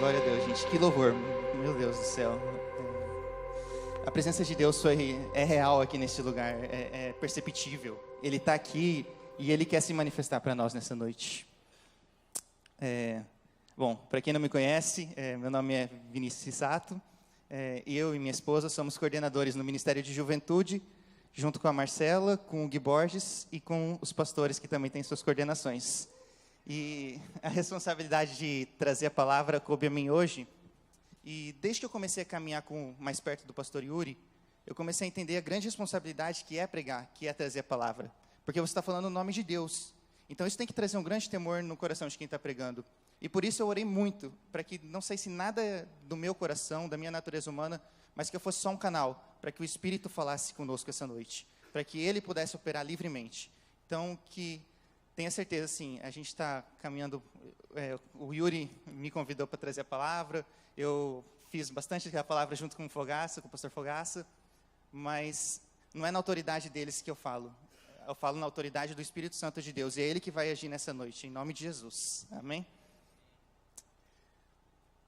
Glória a Deus, gente. Que louvor. Meu Deus do céu. A presença de Deus é real aqui neste lugar. É perceptível. Ele está aqui e Ele quer se manifestar para nós nessa noite. Bom, para quem não me conhece, meu nome é Vinícius Sato. Eu e minha esposa somos coordenadores no Ministério de Juventude, junto com a Marcela, com o Gui Borges e com os pastores que também têm suas coordenações. E a responsabilidade de trazer a palavra coube a mim hoje. E desde que eu comecei a caminhar mais perto do pastor Yuri, eu comecei a entender a grande responsabilidade que é pregar, que é trazer a palavra. Porque você está falando o nome de Deus. Então isso tem que trazer um grande temor no coração de quem está pregando. E por isso eu orei muito, para que não saísse nada do meu coração, da minha natureza humana, mas que eu fosse só um canal, para que o Espírito falasse conosco essa noite. Para que Ele pudesse operar livremente. Então, que tenha certeza, sim, a gente está caminhando, o Yuri me convidou para trazer a palavra, eu fiz bastante a palavra junto com o Fogaça, com o pastor Fogaça, mas não é na autoridade deles que eu falo na autoridade do Espírito Santo de Deus, e é Ele que vai agir nessa noite, em nome de Jesus, amém?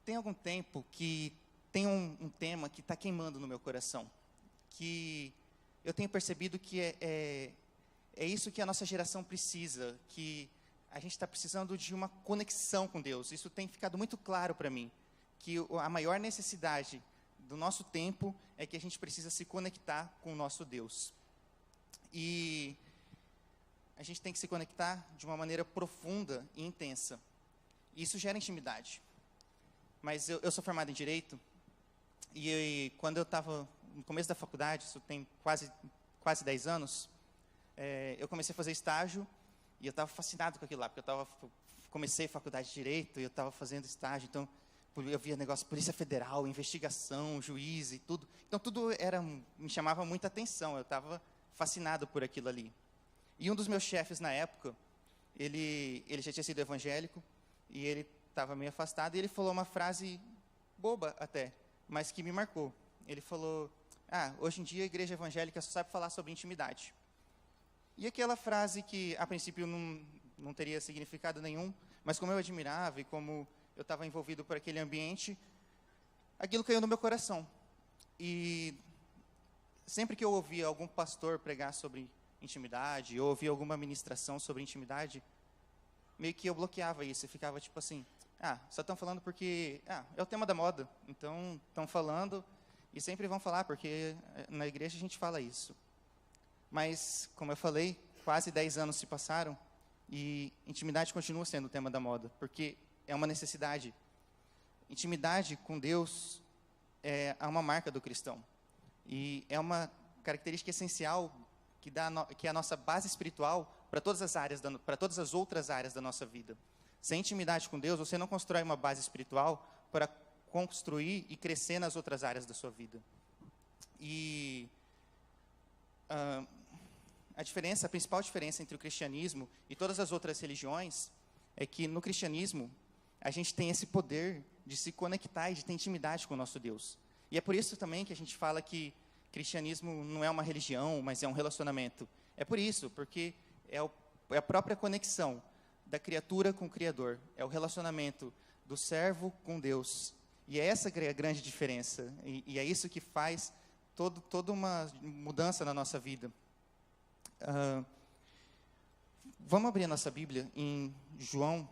Tem algum tempo que tem um tema que está queimando no meu coração, que eu tenho percebido que é isso que a nossa geração precisa, que a gente está precisando de uma conexão com Deus. Isso tem ficado muito claro para mim, que a maior necessidade do nosso tempo é que a gente precisa se conectar com o nosso Deus. E a gente tem que se conectar de uma maneira profunda e intensa. E isso gera intimidade. Mas eu sou formado em Direito, e quando eu estava no começo da faculdade, isso tem quase 10 anos, eu comecei a fazer estágio, e eu estava fascinado com aquilo lá, porque comecei a faculdade de Direito, e eu estava fazendo estágio, então eu via negócio, Polícia Federal, investigação, juiz e tudo. Então tudo me chamava muita atenção, eu estava fascinado por aquilo ali. E um dos meus chefes na época, ele já tinha sido evangélico, e ele estava meio afastado, e ele falou uma frase boba até, mas que me marcou. Ele falou, hoje em dia a igreja evangélica só sabe falar sobre intimidade. E aquela frase que, a princípio, não teria significado nenhum, mas como eu admirava e como eu estava envolvido por aquele ambiente, aquilo caiu no meu coração. E sempre que eu ouvia algum pastor pregar sobre intimidade, ou ouvia alguma ministração sobre intimidade, meio que eu bloqueava isso, e ficava tipo assim, só estão falando porque, é o tema da moda, então estão falando, e sempre vão falar, porque na igreja a gente fala isso. Mas, como eu falei, quase 10 anos se passaram, e intimidade continua sendo o tema da moda, porque é uma necessidade. Intimidade com Deus é uma marca do cristão, e é uma característica essencial que é a nossa base espiritual para todas as outras áreas da nossa vida. Sem intimidade com Deus, você não constrói uma base espiritual para construir e crescer nas outras áreas da sua vida. E a principal diferença entre o cristianismo e todas as outras religiões é que no cristianismo a gente tem esse poder de se conectar e de ter intimidade com o nosso Deus. E é por isso também que a gente fala que cristianismo não é uma religião, mas é um relacionamento. É por isso, porque é a própria conexão da criatura com o Criador. É o relacionamento do servo com Deus. E é essa a grande diferença. E é isso que faz toda uma mudança na nossa vida. Vamos abrir a nossa Bíblia em João,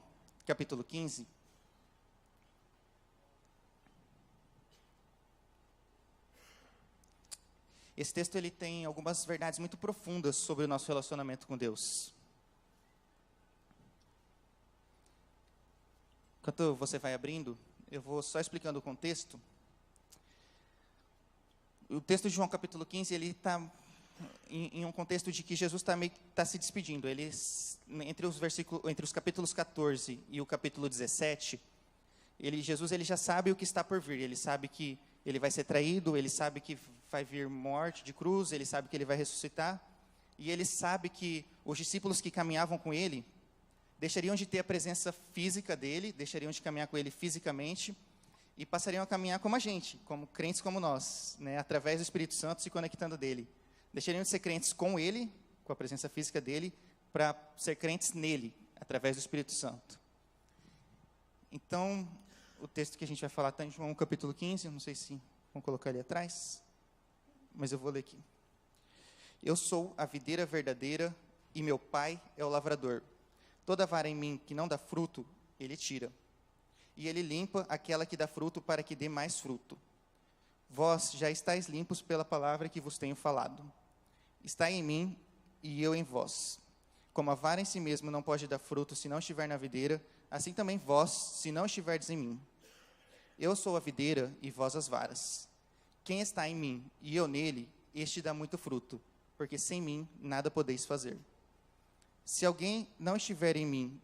capítulo 15. Esse texto ele tem algumas verdades muito profundas sobre o nosso relacionamento com Deus. Enquanto você vai abrindo, eu vou só explicando o contexto. O texto de João capítulo 15, ele está em um contexto de que Jesus está se despedindo. Entre os capítulos 14 e o capítulo 17, Jesus ele já sabe o que está por vir. Ele sabe que ele vai ser traído, ele sabe que vai vir morte de cruz, ele sabe que ele vai ressuscitar, e ele sabe que os discípulos que caminhavam com ele deixariam de ter a presença física dele, deixariam de caminhar com ele fisicamente, e passariam a caminhar como a gente, como crentes como nós, né, através do Espírito Santo, se conectando dele. Deixariam de ser crentes com ele, com a presença física dele, para ser crentes nele, através do Espírito Santo. Então, o texto que a gente vai falar está em João capítulo 15, não sei se vão colocar ali atrás, mas eu vou ler aqui. Eu sou a videira verdadeira e meu pai é o lavrador. Toda vara em mim que não dá fruto, ele tira. E ele limpa aquela que dá fruto para que dê mais fruto. Vós já estáis limpos pela palavra que vos tenho falado. Estai em mim e eu em vós. Como a vara em si mesma não pode dar fruto se não estiver na videira, assim também vós, se não estiverdes em mim. Eu sou a videira e vós as varas. Quem está em mim e eu nele, este dá muito fruto, porque sem mim nada podeis fazer. Se alguém não estiver em mim,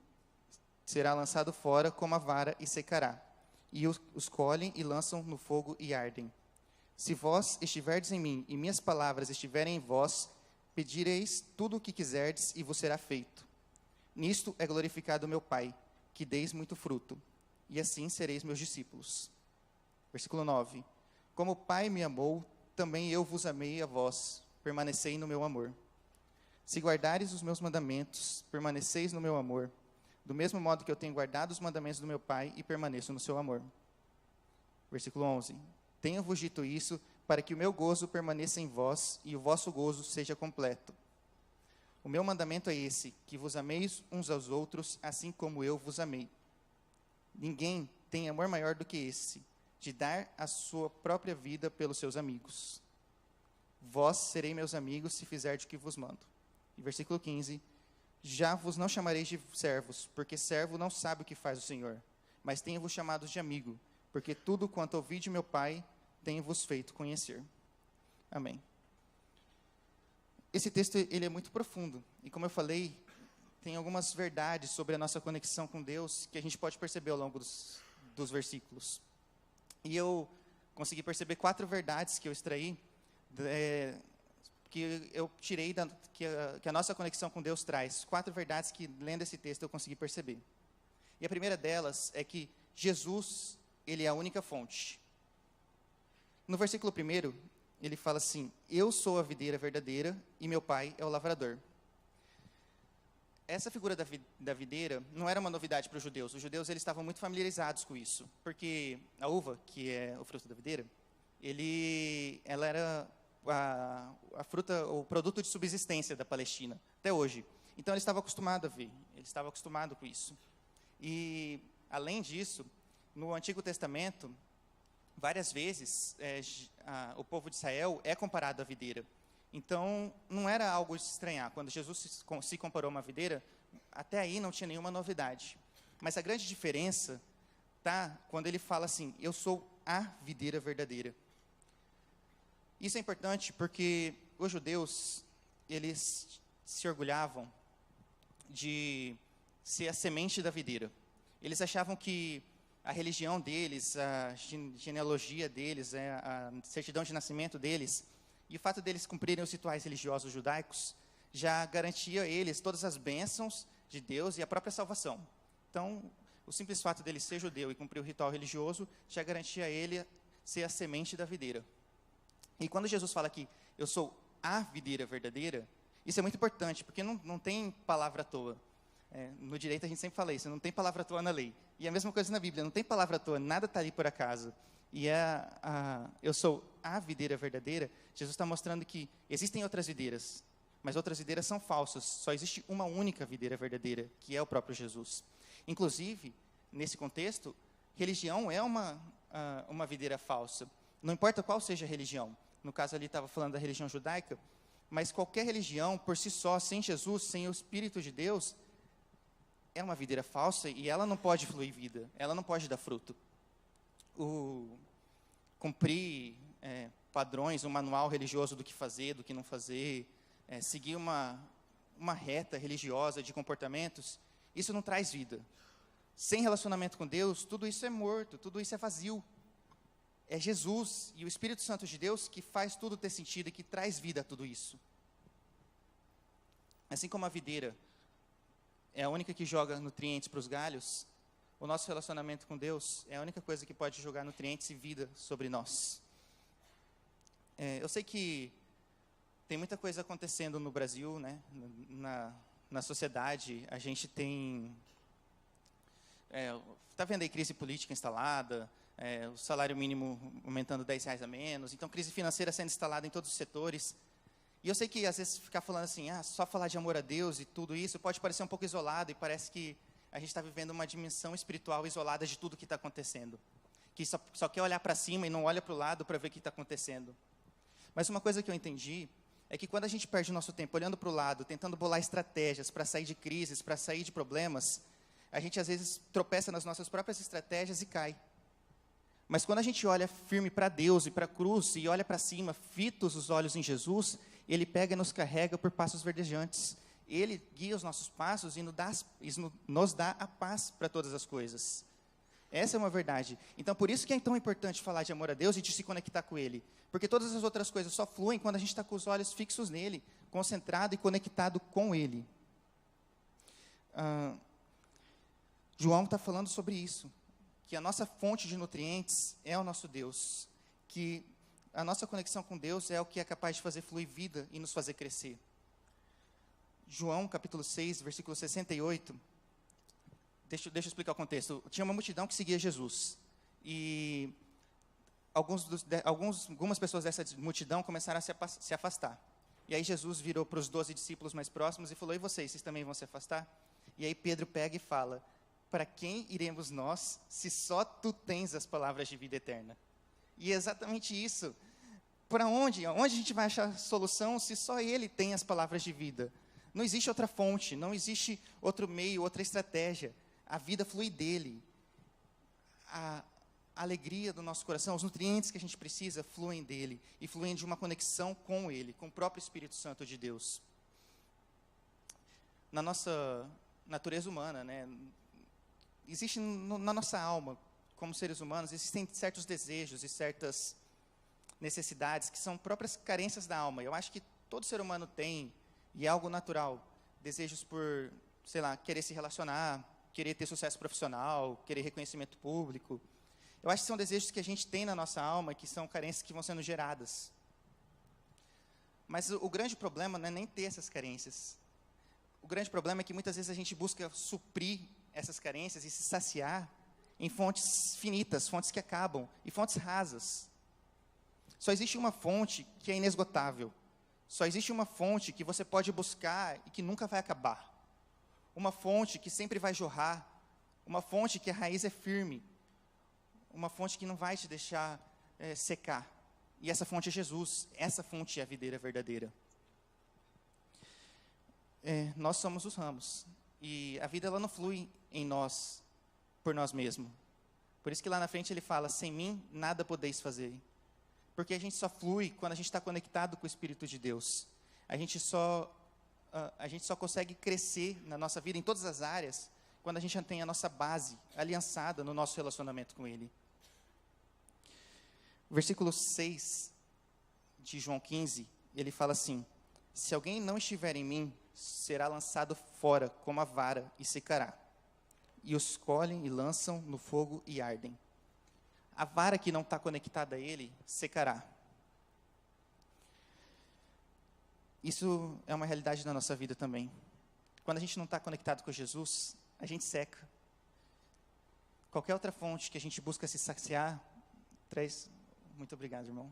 será lançado fora como a vara e secará. E os colhem e lançam no fogo e ardem. Se vós estiverdes em mim e minhas palavras estiverem em vós, pedireis tudo o que quiserdes e vos será feito. Nisto é glorificado o meu Pai, que deis muito fruto, e assim sereis meus discípulos. Versículo 9. Como o Pai me amou, também eu vos amei a vós, permanecei no meu amor. Se guardares os meus mandamentos, permaneceis no meu amor, do mesmo modo que eu tenho guardado os mandamentos do meu Pai e permaneço no seu amor. Versículo 11. Tenho-vos dito isso para que o meu gozo permaneça em vós e o vosso gozo seja completo. O meu mandamento é esse, que vos ameis uns aos outros, assim como eu vos amei. Ninguém tem amor maior do que esse, de dar a sua própria vida pelos seus amigos. Vós serei meus amigos se fizerdes o que vos mando. E versículo 15. Já vos não chamareis de servos, porque servo não sabe o que faz o Senhor, mas tenho-vos chamado de amigo, porque tudo quanto ouvi de meu Pai, tenho-vos feito conhecer. Amém. Esse texto ele é muito profundo, e como eu falei, tem algumas verdades sobre a nossa conexão com Deus que a gente pode perceber ao longo dos versículos. E eu consegui perceber 4 verdades que eu extraí, que eu tirei que a nossa conexão com Deus traz. 4 verdades que, lendo esse texto, eu consegui perceber. E a primeira delas é que Jesus, ele é a única fonte. No versículo 1, ele fala assim: eu sou a videira verdadeira e meu pai é o lavrador. Essa figura da videira não era uma novidade para os judeus. Os judeus eles estavam muito familiarizados com isso, porque a uva, que é o fruto da videira, ela era a fruta, o produto de subsistência da Palestina, até hoje. Então, eles estavam acostumados a ver, eles estavam acostumados com isso. E, além disso, no Antigo Testamento, várias vezes, o povo de Israel é comparado à videira. Então, não era algo de se estranhar. Quando Jesus se comparou a uma videira, até aí não tinha nenhuma novidade. Mas a grande diferença está quando ele fala assim: eu sou a videira verdadeira. Isso é importante porque os judeus, eles se orgulhavam de ser a semente da videira. Eles achavam que a religião deles, a genealogia deles, a certidão de nascimento deles, e o fato deles cumprirem os rituais religiosos judaicos, já garantia a eles todas as bênçãos de Deus e a própria salvação. Então, o simples fato dele ser judeu e cumprir o ritual religioso, já garantia a ele ser a semente da videira. E quando Jesus fala que eu sou a videira verdadeira, isso é muito importante, porque não tem palavra à toa. No direito a gente sempre fala isso, não tem palavra à toa na lei. E a mesma coisa na Bíblia, não tem palavra à toa, nada está ali por acaso. E eu sou a videira verdadeira, Jesus está mostrando que existem outras videiras, mas outras videiras são falsas, só existe uma única videira verdadeira, que é o próprio Jesus. Inclusive, nesse contexto, religião é uma videira falsa, não importa qual seja a religião. No caso ali estava falando da religião judaica, mas qualquer religião, por si só, sem Jesus, sem o Espírito de Deus, é uma videira falsa e ela não pode fluir vida, ela não pode dar fruto. Cumprir padrões, um manual religioso do que fazer, do que não fazer, seguir uma reta religiosa de comportamentos, isso não traz vida. Sem relacionamento com Deus, tudo isso é morto, tudo isso é vazio. É Jesus e o Espírito Santo de Deus que faz tudo ter sentido e que traz vida a tudo isso. Assim como a videira é a única que joga nutrientes para os galhos, o nosso relacionamento com Deus é a única coisa que pode jogar nutrientes e vida sobre nós. Eu sei que tem muita coisa acontecendo no Brasil, né? Na sociedade, a gente tem Está vendo aí crise política instalada, o salário mínimo aumentando R$10 a menos, então crise financeira sendo instalada em todos os setores. E eu sei que, às vezes, ficar falando assim, só falar de amor a Deus e tudo isso, pode parecer um pouco isolado, e parece que a gente está vivendo uma dimensão espiritual isolada de tudo que está acontecendo. Que só quer olhar para cima e não olha para o lado para ver o que está acontecendo. Mas uma coisa que eu entendi é que quando a gente perde o nosso tempo olhando para o lado, tentando bolar estratégias para sair de crises, para sair de problemas, a gente, às vezes, tropeça nas nossas próprias estratégias e cai. Mas quando a gente olha firme para Deus e para a cruz, e olha para cima, fitos os olhos em Jesus, Ele pega e nos carrega por passos verdejantes. Ele guia os nossos passos e nos dá a paz para todas as coisas. Essa é uma verdade. Então, por isso que é tão importante falar de amor a Deus e de se conectar com Ele. Porque todas as outras coisas só fluem quando a gente está com os olhos fixos nele, concentrado e conectado com Ele. João está falando sobre isso. Que a nossa fonte de nutrientes é o nosso Deus. Que a nossa conexão com Deus é o que é capaz de fazer fluir vida e nos fazer crescer. João, capítulo 6, versículo 68. Deixa eu explicar o contexto. Tinha uma multidão que seguia Jesus. E algumas pessoas dessa multidão começaram a se afastar. E aí Jesus virou para os 12 discípulos mais próximos e falou, e vocês também vão se afastar? E aí Pedro pega e fala, para quem iremos nós, se só tu tens as palavras de vida eterna? E é exatamente isso. Para onde? Onde a gente vai achar solução se só Ele tem as palavras de vida? Não existe outra fonte, não existe outro meio, outra estratégia. A vida flui dele. A alegria do nosso coração, os nutrientes que a gente precisa, fluem dele. E fluem de uma conexão com ele, com o próprio Espírito Santo de Deus. Na nossa natureza humana, existe na nossa alma, como seres humanos, existem certos desejos e certas necessidades que são próprias carências da alma. Eu acho que todo ser humano tem, e é algo natural, desejos por, querer se relacionar, querer ter sucesso profissional, querer reconhecimento público. Eu acho que são desejos que a gente tem na nossa alma, que são carências que vão sendo geradas. Mas o grande problema não é nem ter essas carências. O grande problema é que muitas vezes a gente busca suprir essas carências e se saciar em fontes finitas, fontes que acabam, e fontes rasas. Só existe uma fonte que é inesgotável. Só existe uma fonte que você pode buscar e que nunca vai acabar. Uma fonte que sempre vai jorrar. Uma fonte que a raiz é firme. Uma fonte que não vai te deixar secar. E essa fonte é Jesus. Essa fonte é a videira verdadeira. Nós somos os ramos. E a vida ela não flui em nós, por nós mesmos. Por isso que lá na frente ele fala, sem mim nada podeis fazer. Porque a gente só flui quando a gente está conectado com o Espírito de Deus. A gente só consegue crescer na nossa vida, em todas as áreas, quando a gente tem a nossa base aliançada no nosso relacionamento com Ele. Versículo 6 de João 15, ele fala assim, se alguém não estiver em mim, será lançado fora como a vara e secará. E os colhem e lançam no fogo e ardem. A vara que não está conectada a Ele, secará. Isso é uma realidade na nossa vida também. Quando a gente não está conectado com Jesus, a gente seca. Qualquer outra fonte que a gente busca se saciar, traz... Muito obrigado, irmão.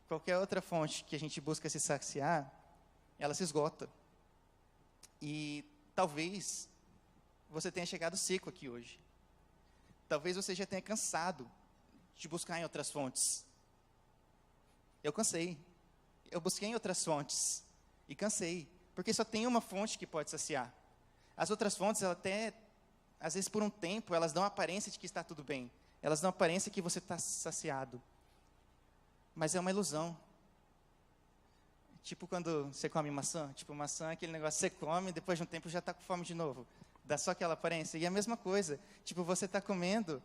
Qualquer outra fonte que a gente busca se saciar, ela se esgota. E talvez você tenha chegado seco aqui hoje. Talvez você já tenha cansado de buscar em outras fontes. Eu cansei. Eu busquei em outras fontes e cansei. Porque só tem uma fonte que pode saciar. As outras fontes, até, às vezes por um tempo, elas dão a aparência de que está tudo bem. Elas dão a aparência que você está saciado. Mas é uma ilusão. Tipo quando você come maçã. Tipo maçã é aquele negócio que você come e depois de um tempo já está com fome de novo. Dá só aquela aparência. E é a mesma coisa. Tipo, você está comendo,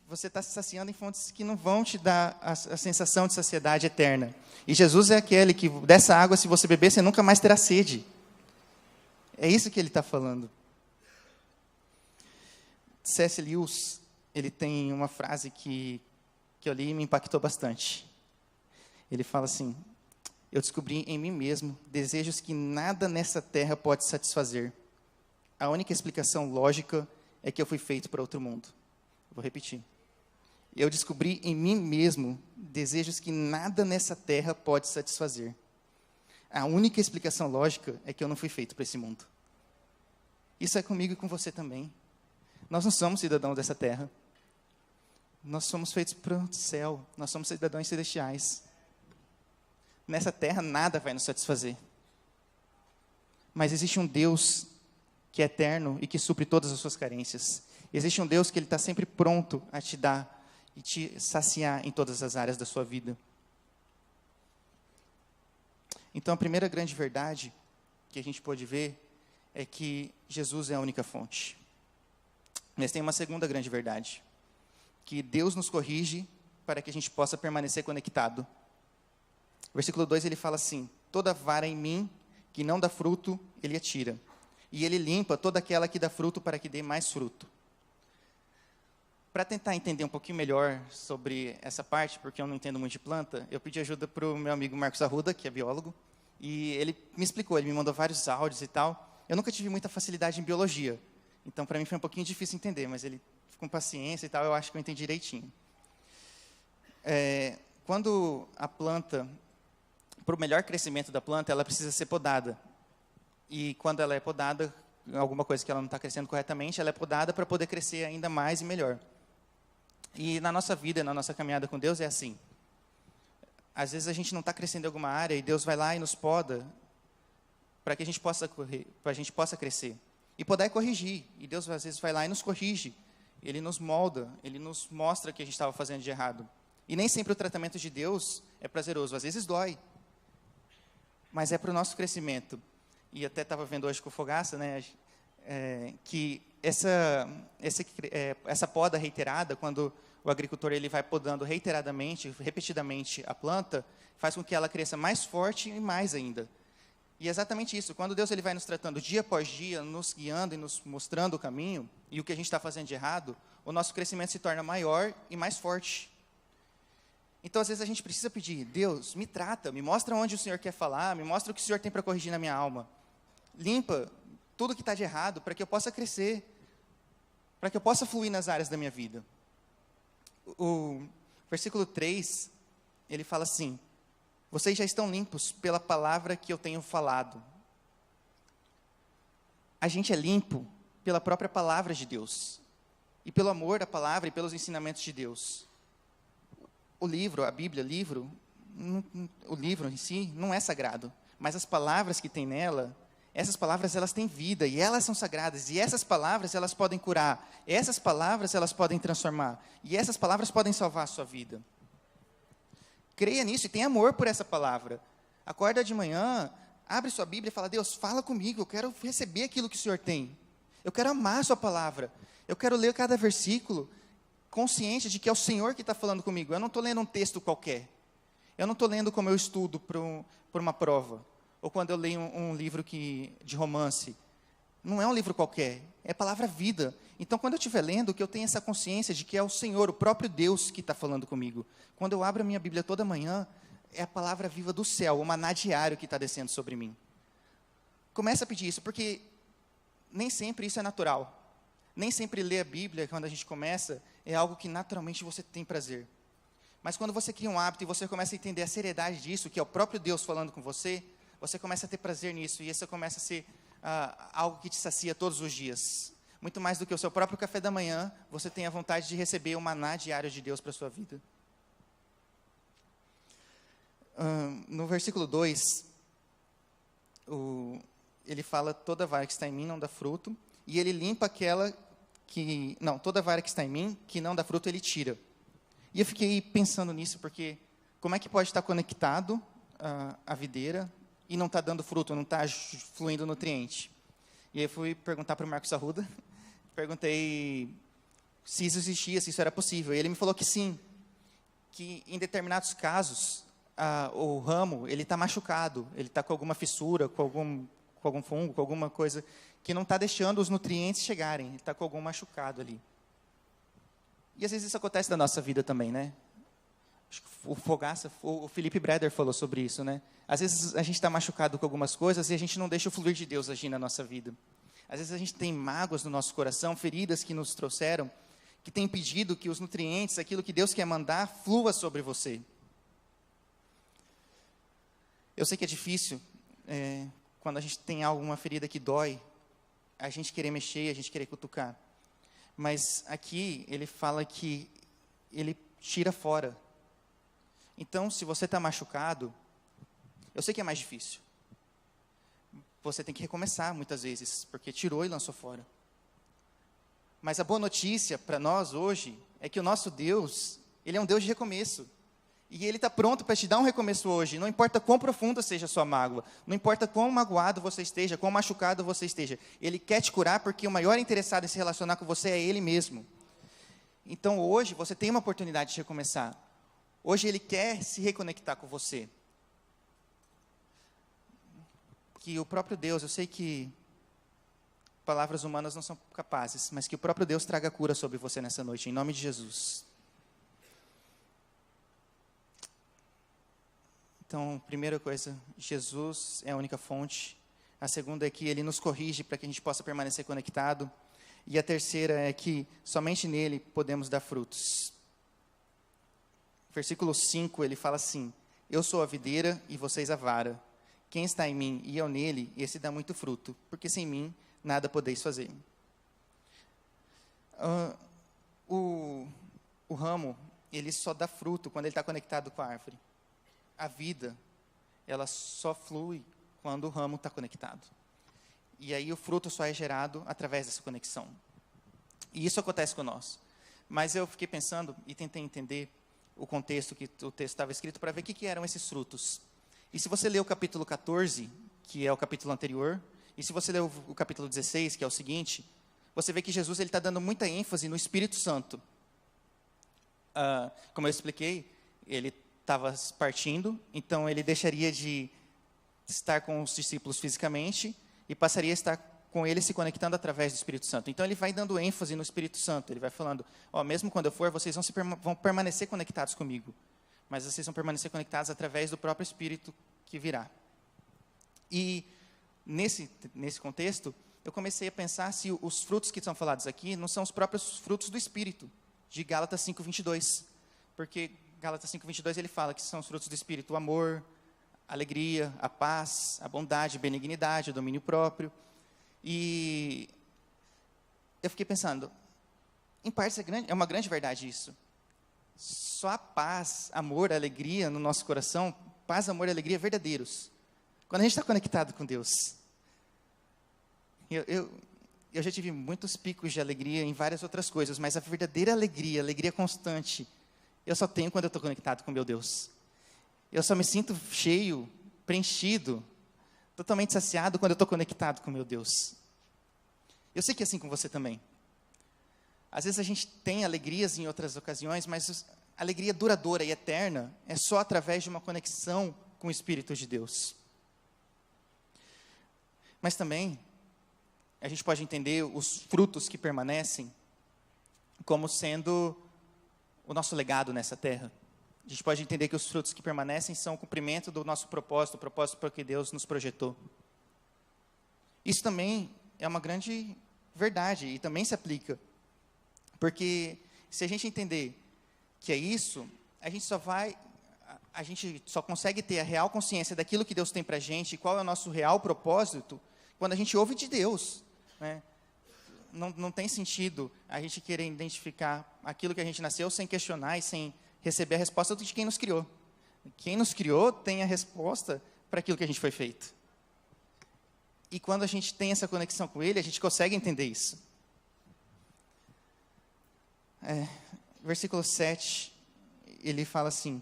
você está se saciando em fontes que não vão te dar a sensação de saciedade eterna. E Jesus é aquele que, dessa água, se você beber, você nunca mais terá sede. É isso que ele está falando. C.S. Lewis, ele tem uma frase que eu li e me impactou bastante. Ele fala assim, eu descobri em mim mesmo desejos que nada nessa terra pode satisfazer. A única explicação lógica é que eu fui feito para outro mundo. Vou repetir. Eu descobri em mim mesmo desejos que nada nessa terra pode satisfazer. A única explicação lógica é que eu não fui feito para esse mundo. Isso é comigo e com você também. Nós não somos cidadãos dessa terra. Nós somos feitos para o céu. Nós somos cidadãos celestiais. Nessa terra nada vai nos satisfazer. Mas existe um Deus que é eterno e que supre todas as suas carências. Existe um Deus que Ele está sempre pronto a te dar e te saciar em todas as áreas da sua vida. Então, a primeira grande verdade que a gente pode ver é que Jesus é a única fonte. Mas tem uma segunda grande verdade, que Deus nos corrige para que a gente possa permanecer conectado. Versículo 2, ele fala assim: toda vara em mim que não dá fruto, Ele a tira. E Ele limpa toda aquela que dá fruto para que dê mais fruto. Para tentar entender um pouquinho melhor sobre essa parte, porque eu não entendo muito de planta, eu pedi ajuda para o meu amigo Marcos Arruda, que é biólogo, e ele me explicou, ele me mandou vários áudios e tal. Eu nunca tive muita facilidade em biologia, então para mim foi um pouquinho difícil entender, mas ele, com paciência e tal, eu acho que eu entendi direitinho. Quando a planta, para o melhor crescimento da planta, ela precisa ser podada. E quando ela é podada, alguma coisa que ela não está crescendo corretamente, ela é podada para poder crescer ainda mais e melhor. E na nossa vida, na nossa caminhada com Deus, é assim. Às vezes a gente não está crescendo em alguma área e Deus vai lá e nos poda para que a gente possa correr, para a gente possa crescer. E podar é corrigir. E Deus às vezes vai lá e nos corrige. Ele nos molda, Ele nos mostra o que a gente estava fazendo de errado. E nem sempre o tratamento de Deus é prazeroso. Às vezes dói. Mas é para o nosso crescimento. E até estava vendo hoje com o Fogaça, né, que essa poda reiterada, quando o agricultor ele vai podando reiteradamente, repetidamente a planta, faz com que ela cresça mais forte e mais ainda. E é exatamente isso. Quando Deus ele vai nos tratando dia após dia, nos guiando e nos mostrando o caminho, e o que a gente está fazendo de errado, o nosso crescimento se torna maior e mais forte. Então, às vezes, a gente precisa pedir: Deus, me trata, me mostra onde o Senhor quer falar, me mostra o que o Senhor tem para corrigir na minha alma. Limpa tudo que está de errado, para que eu possa crescer, para que eu possa fluir nas áreas da minha vida. O versículo 3, ele fala assim: vocês já estão limpos pela palavra que eu tenho falado. A gente é limpo pela própria palavra de Deus, e pelo amor da palavra e pelos ensinamentos de Deus. O livro, a Bíblia, o livro em si não é sagrado, mas as palavras que tem nela, essas palavras elas têm vida e elas são sagradas, e essas palavras elas podem curar, essas palavras elas podem transformar, e essas palavras podem salvar a sua vida. Creia nisso e tenha amor por essa palavra. Acorda de manhã, abre sua Bíblia e fala: Deus, fala comigo, eu quero receber aquilo que o Senhor tem. Eu quero amar a sua palavra. Eu quero ler cada versículo consciente de que é o Senhor que está falando comigo. Eu não estou lendo um texto qualquer. Eu não estou lendo como eu estudo por uma prova. Ou quando eu leio um livro de romance. Não é um livro qualquer, é palavra vida. Então, quando eu estiver lendo, que eu tenha essa consciência de que é o Senhor, o próprio Deus que está falando comigo. Quando eu abro a minha Bíblia toda manhã, é a palavra viva do céu, o maná diário que está descendo sobre mim. Começa a pedir isso, porque nem sempre isso é natural. Nem sempre ler a Bíblia, quando a gente começa, é algo que naturalmente você tem prazer. Mas quando você cria um hábito e você começa a entender a seriedade disso, que é o próprio Deus falando com você começa a ter prazer nisso, e isso começa a ser algo que te sacia todos os dias. Muito mais do que o seu próprio café da manhã, você tem a vontade de receber o maná diário de Deus para a sua vida. No versículo 2, ele fala: toda vara que está em mim não dá fruto, e ele limpa aquela que... Não, toda vara que está em mim, que não dá fruto, ele tira. E eu fiquei pensando nisso, porque como é que pode estar conectado a videira e não está dando fruto, não está fluindo nutriente? E aí eu fui perguntar para o Marcos Arruda, perguntei se isso existia, se isso era possível. E ele me falou que sim, que em determinados casos, o ramo ele está machucado, ele está com alguma fissura, com algum fungo, com alguma coisa que não está deixando os nutrientes chegarem, ele está com algum machucado ali. E às vezes isso acontece na nossa vida também, né? Acho que o Fogaça, o Felipe Breder falou sobre isso, né? Às vezes a gente está machucado com algumas coisas e a gente não deixa o fluir de Deus agir na nossa vida. Às vezes a gente tem mágoas no nosso coração, feridas que nos trouxeram, que tem impedido que os nutrientes, aquilo que Deus quer mandar, flua sobre você. Eu sei que é difícil, quando a gente tem alguma ferida que dói, a gente querer mexer, a gente querer cutucar. Mas aqui ele fala que ele tira fora. Então, se você está machucado, eu sei que é mais difícil. Você tem que recomeçar muitas vezes, porque tirou e lançou fora. Mas a boa notícia para nós hoje é que o nosso Deus, Ele é um Deus de recomeço. E Ele está pronto para te dar um recomeço hoje. Não importa quão profunda seja a sua mágoa, não importa quão magoado você esteja, quão machucado você esteja. Ele quer te curar porque o maior interessado em se relacionar com você é Ele mesmo. Então hoje você tem uma oportunidade de recomeçar. Hoje Ele quer se reconectar com você. Que o próprio Deus, eu sei que palavras humanas não são capazes, mas que o próprio Deus traga cura sobre você nessa noite, em nome de Jesus. Então, primeira coisa, Jesus é a única fonte. A segunda é que Ele nos corrige para que a gente possa permanecer conectado. E a terceira é que somente nele podemos dar frutos. Versículo 5, ele fala assim: eu sou a videira e vocês a vara. Quem está em mim e eu nele, esse dá muito fruto, porque sem mim nada podeis fazer. O ramo, ele só dá fruto quando ele está conectado com a árvore. A vida, ela só flui quando o ramo está conectado. E aí o fruto só é gerado através dessa conexão. E isso acontece com nós. Mas eu fiquei pensando e tentei entender o contexto que o texto estava escrito para ver o que eram esses frutos. E se você ler o capítulo 14, que é o capítulo anterior, e se você ler o capítulo 16, que é o seguinte, você vê que Jesus está dando muita ênfase no Espírito Santo. Como eu expliquei, ele estava partindo, então ele deixaria de estar com os discípulos fisicamente e passaria a estar com ele se conectando através do Espírito Santo. Então ele vai dando ênfase no Espírito Santo, ele vai falando, mesmo quando eu for, vocês vão permanecer conectados comigo, mas vocês vão permanecer conectados através do próprio Espírito que virá. E nesse contexto, eu comecei a pensar se os frutos que são falados aqui não são os próprios frutos do Espírito, de Gálatas 5:22, porque Gálatas 5:22 ele fala que são os frutos do Espírito: o amor, a alegria, a paz, a bondade, a benignidade, o domínio próprio. E eu fiquei pensando, em parte é uma grande verdade isso. Só a paz, amor, alegria no nosso coração, paz, amor e alegria verdadeiros, quando a gente está conectado com Deus. Eu já tive muitos picos de alegria em várias outras coisas, mas a verdadeira alegria, alegria constante, eu só tenho quando eu estou conectado com meu Deus. Eu só me sinto cheio, preenchido, totalmente saciado quando eu estou conectado com meu Deus. Eu sei que é assim com você também. Às vezes a gente tem alegrias em outras ocasiões, mas a alegria duradoura e eterna é só através de uma conexão com o Espírito de Deus. Mas também, a gente pode entender os frutos que permanecem como sendo o nosso legado nessa terra. A gente pode entender que os frutos que permanecem são o cumprimento do nosso propósito, o propósito para que Deus nos projetou. Isso também é uma grande verdade e também se aplica. Porque se a gente entender que é isso, a gente só consegue ter a real consciência daquilo que Deus tem para a gente e qual é o nosso real propósito quando a gente ouve de Deus, né? Não tem sentido a gente querer identificar aquilo que a gente nasceu sem questionar e sem receber a resposta de quem nos criou. Quem nos criou tem a resposta para aquilo que a gente foi feito. E quando a gente tem essa conexão com Ele, a gente consegue entender isso. Versículo 7, ele fala assim: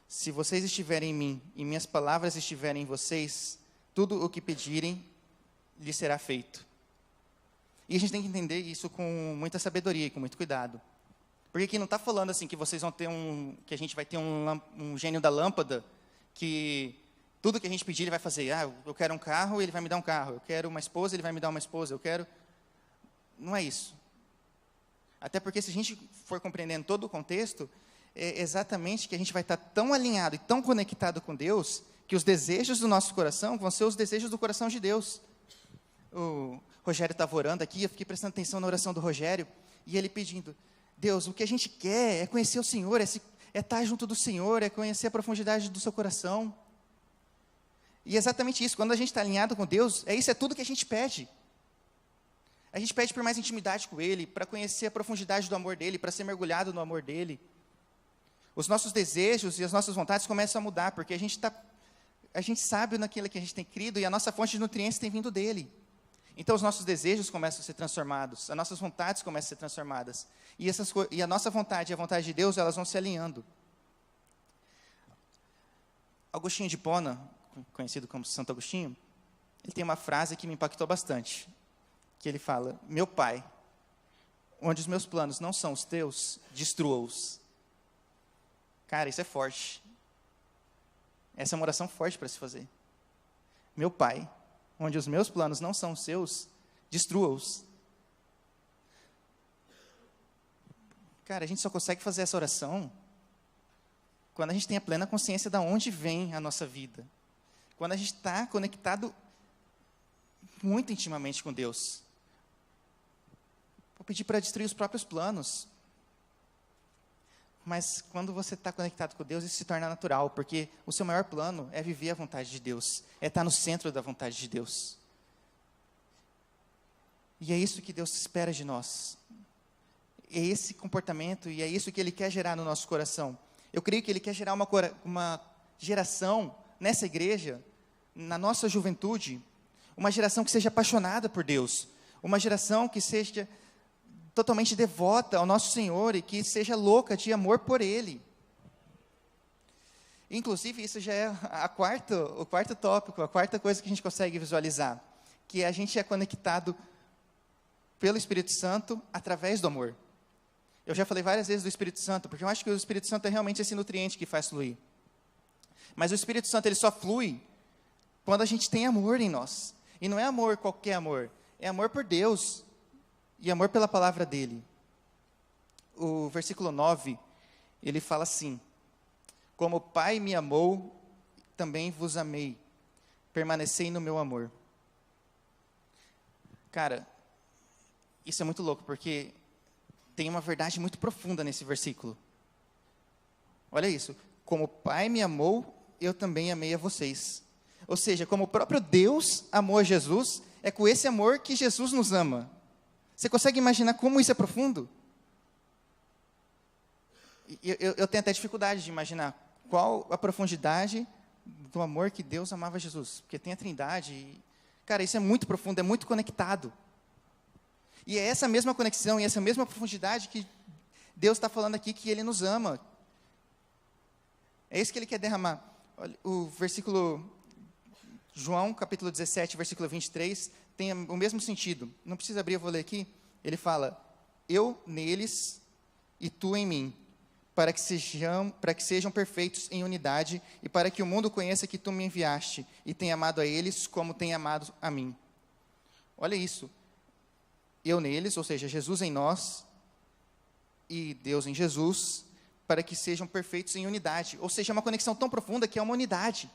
se vocês estiverem em mim e minhas palavras estiverem em vocês, tudo o que pedirem lhes será feito. E a gente tem que entender isso com muita sabedoria e com muito cuidado. Porque aqui não está falando assim que vocês vão ter que a gente vai ter um gênio da lâmpada, que tudo que a gente pedir ele vai fazer. Eu quero um carro, ele vai me dar um carro. Eu quero uma esposa, ele vai me dar uma esposa. Não é isso. Até porque se a gente for compreendendo todo o contexto, é exatamente que a gente vai estar tão alinhado e tão conectado com Deus, que os desejos do nosso coração vão ser os desejos do coração de Deus. O Rogério estava orando aqui, eu fiquei prestando atenção na oração do Rogério, e ele pedindo, Deus, o que a gente quer é conhecer o Senhor, é estar junto do Senhor, é conhecer a profundidade do seu coração. E é exatamente isso, quando a gente está alinhado com Deus, é tudo que a gente pede. A gente pede por mais intimidade com Ele, para conhecer a profundidade do amor dEle, para ser mergulhado no amor dEle. Os nossos desejos e as nossas vontades começam a mudar, porque a gente sabe naquilo que a gente tem crido, e a nossa fonte de nutrientes tem vindo dEle. Então os nossos desejos começam a ser transformados, as nossas vontades começam a ser transformadas. E a nossa vontade e a vontade de Deus, elas vão se alinhando. Agostinho de Hipona, conhecido como Santo Agostinho, ele tem uma frase que me impactou bastante, que ele fala, meu Pai, onde os meus planos não são os teus, destrua-os. Cara, isso é forte. Essa é uma oração forte para se fazer. Meu Pai, onde os meus planos não são os seus, destrua-os. Cara, a gente só consegue fazer essa oração quando a gente tem a plena consciência de onde vem a nossa vida. Quando a gente está conectado muito intimamente com Deus. Vou pedir para destruir os próprios planos. Mas quando você está conectado com Deus, isso se torna natural, porque o seu maior plano é viver a vontade de Deus, é estar no centro da vontade de Deus. E é isso que Deus espera de nós. É esse comportamento e é isso que Ele quer gerar no nosso coração. Eu creio que Ele quer gerar uma geração nessa igreja, na nossa juventude, uma geração que seja apaixonada por Deus, uma geração que seja totalmente devota ao nosso Senhor e que seja louca de amor por Ele. Inclusive, isso já é o quarto tópico, a quarta coisa que a gente consegue visualizar, que a gente é conectado pelo Espírito Santo através do amor. Eu já falei várias vezes do Espírito Santo, porque eu acho que o Espírito Santo é realmente esse nutriente que faz fluir. Mas o Espírito Santo, ele só flui quando a gente tem amor em nós. E não é amor qualquer amor, é amor por Deus e amor pela palavra dEle. O versículo 9, ele fala assim, como o Pai me amou, também vos amei, permanecei no meu amor. Cara, isso é muito louco, porque tem uma verdade muito profunda nesse versículo. Olha isso, como o Pai me amou, eu também amei a vocês. Ou seja, como o próprio Deus amou a Jesus, é com esse amor que Jesus nos ama. Você consegue imaginar como isso é profundo? Eu tenho até dificuldade de imaginar qual a profundidade do amor que Deus amava a Jesus. Porque tem a Trindade. Cara, isso é muito profundo, é muito conectado. E é essa mesma conexão e essa mesma profundidade que Deus está falando aqui, que Ele nos ama. É isso que Ele quer derramar. Olha, o versículo, João, capítulo 17, versículo 23, tem o mesmo sentido. Não precisa abrir, eu vou ler aqui. Ele fala, eu neles e tu em mim, para que sejam perfeitos em unidade e para que o mundo conheça que tu me enviaste e tenha amado a eles como tem amado a mim. Olha isso. Eu neles, ou seja, Jesus em nós e Deus em Jesus, para que sejam perfeitos em unidade. Ou seja, é uma conexão tão profunda que é uma unidade.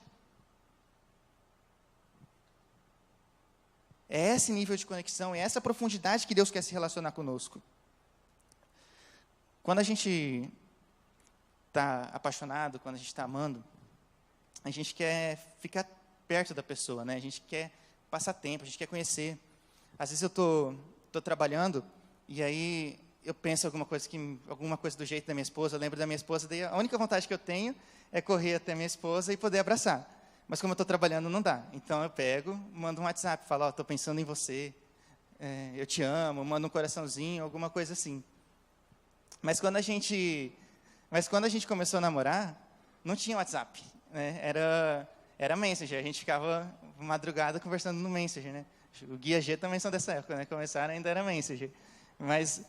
É esse nível de conexão, é essa profundidade que Deus quer se relacionar conosco. Quando a gente está apaixonado, quando a gente está amando, a gente quer ficar perto da pessoa, né? A gente quer passar tempo, a gente quer conhecer. Às vezes eu estou trabalhando e aí eu penso alguma coisa do jeito da minha esposa, eu lembro da minha esposa, daí a única vontade que eu tenho é correr até minha esposa e poder abraçar. Mas como eu estou trabalhando, não dá. Então eu pego, mando um WhatsApp, falo, estou pensando em você, eu te amo, mando um coraçãozinho, alguma coisa assim. Mas quando a gente começou a namorar, não tinha WhatsApp, né? Era Messenger, a gente ficava madrugada conversando no Messenger, né? O Guia G também são dessa época, né? Começaram, ainda era Messenger. Mas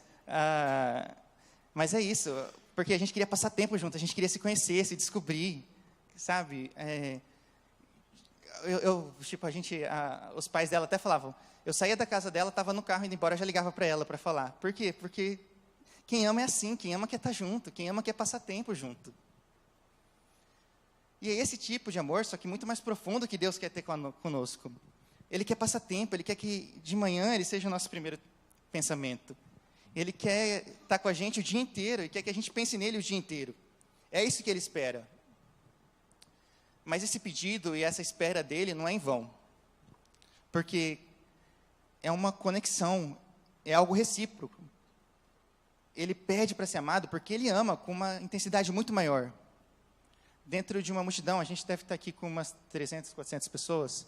é isso, porque a gente queria passar tempo junto, a gente queria se conhecer, se descobrir, sabe? Os pais dela até falavam, eu saía da casa dela, estava no carro indo embora, eu já ligava para ela para falar. Por quê? Porque quem ama é assim, quem ama quer estar junto, quem ama quer passar tempo junto. E é esse tipo de amor, só que muito mais profundo que Deus quer ter conosco. Ele quer passar tempo, Ele quer que de manhã Ele seja o nosso primeiro pensamento. Ele quer estar com a gente o dia inteiro e quer que a gente pense nele o dia inteiro. É isso que Ele espera. Mas esse pedido e essa espera dele não é em vão. Porque é uma conexão, é algo recíproco. Ele pede para ser amado porque Ele ama com uma intensidade muito maior. Dentro de uma multidão, a gente deve estar aqui com umas 300, 400 pessoas,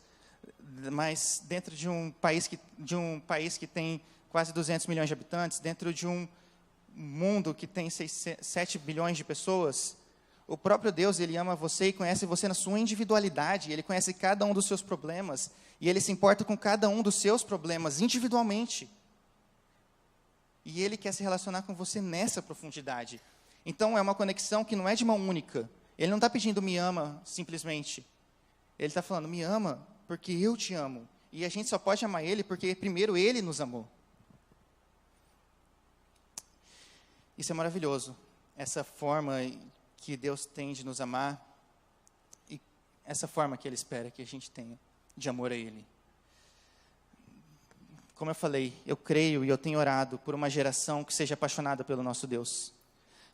mas dentro de um país que tem quase 200 milhões de habitantes, dentro de um mundo que tem 7 bilhões de pessoas, o próprio Deus, Ele ama você e conhece você na sua individualidade, Ele conhece cada um dos seus problemas, e Ele se importa com cada um dos seus problemas individualmente. E Ele quer se relacionar com você nessa profundidade. Então, é uma conexão que não é de mão única. Ele não está pedindo me ama simplesmente. Ele está falando, me ama porque eu te amo. E a gente só pode amar Ele porque primeiro Ele nos amou. Isso é maravilhoso. Essa forma que Deus tem de nos amar e essa forma que Ele espera que a gente tenha de amor a Ele. Como eu falei, eu creio e eu tenho orado por uma geração que seja apaixonada pelo nosso Deus.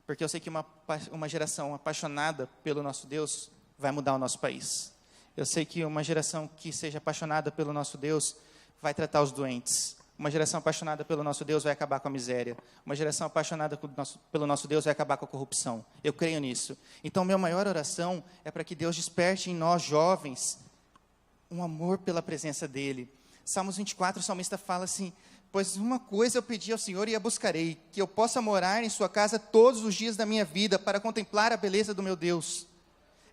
Porque eu sei que uma geração apaixonada pelo nosso Deus vai mudar o nosso país. Eu sei que uma geração que seja apaixonada pelo nosso Deus vai tratar os doentes. Uma geração apaixonada pelo nosso Deus vai acabar com a miséria. Uma geração apaixonada pelo nosso Deus vai acabar com a corrupção. Eu creio nisso. Então, minha maior oração é para que Deus desperte em nós, jovens, um amor pela presença dEle. Salmos 24, o salmista fala assim, pois uma coisa eu pedi ao Senhor e a buscarei, que eu possa morar em sua casa todos os dias da minha vida, para contemplar a beleza do meu Deus.